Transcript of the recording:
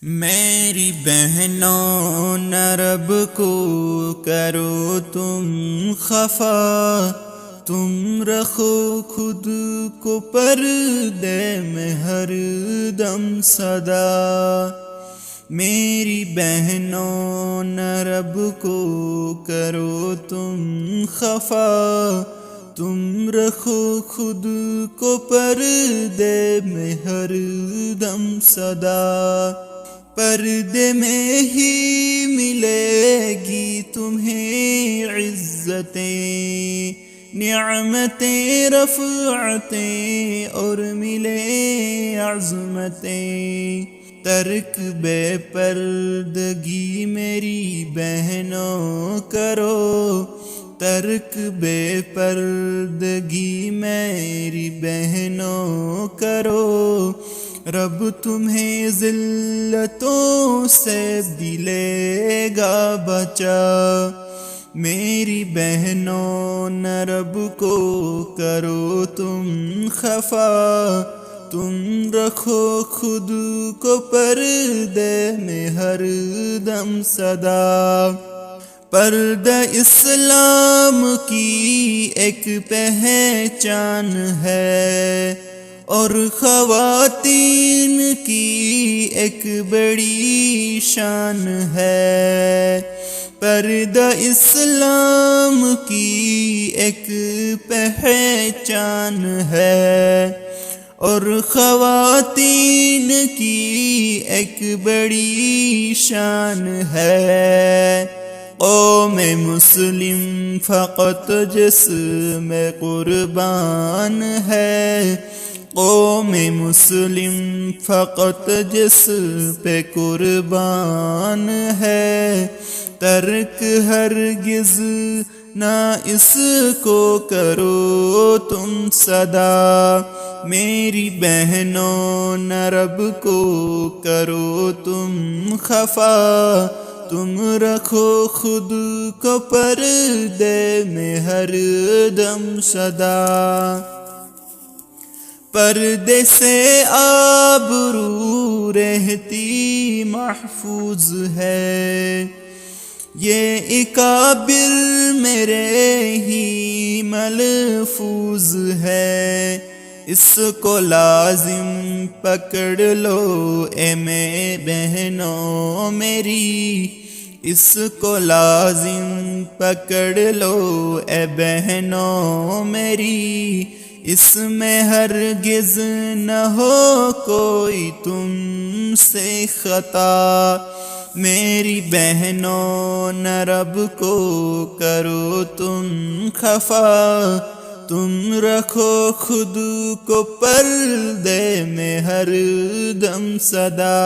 میری بہنوں نہ رب کو کرو تم خفا، تم رکھو خود کو پردے میں ہر دم صدا۔ میری بہنوں نہ رب کو کرو تم خفا، تم رکھو خود کو پردے میں ہر دم صدا۔ پردے میں ہی ملے گی تمہیں عزتیں، نعمتیں، رفعتیں اور ملے عظمتیں۔ ترک بے پردگی میری بہنوں کرو، ترک بے پردگی میری بہنوں کرو، رب تمہیں ذلتوں سے دلے گا بچا۔ میری بہنوں نہ رب کو کرو تم خفا، تم رکھو خود کو پردے میں ہر دم صدا۔ پردہ اسلام کی ایک پہچان ہے اور خواتین کی ایک بڑی شان ہے۔ پردہ اسلام کی ایک پہچان ہے اور خواتین کی ایک بڑی شان ہے۔ قوم مسلم فقط جس میں قربان ہے، قوم مسلم فقط جس پہ قربان ہے، ترک ہرگز نہ اس کو کرو تم صدا۔ میری بہنوں نہ رب کو کرو تم خفا، تم رکھو خود کو پردے میں ہر دم صدا۔ پردے سے آبرو رہتی محفوظ ہے، یہ اکابر میرے ہی ملفوظ ہے۔ اس کو لازم پکڑ لو اے میں بہنوں میری، اس کو لازم پکڑ لو اے بہنوں میری، اس میں ہرگز نہ ہو کوئی تم سے خطا۔ میری بہنوں نہ رب کو کرو تم خفا، تم رکھو خود کو پردے میں ہر دم صدا۔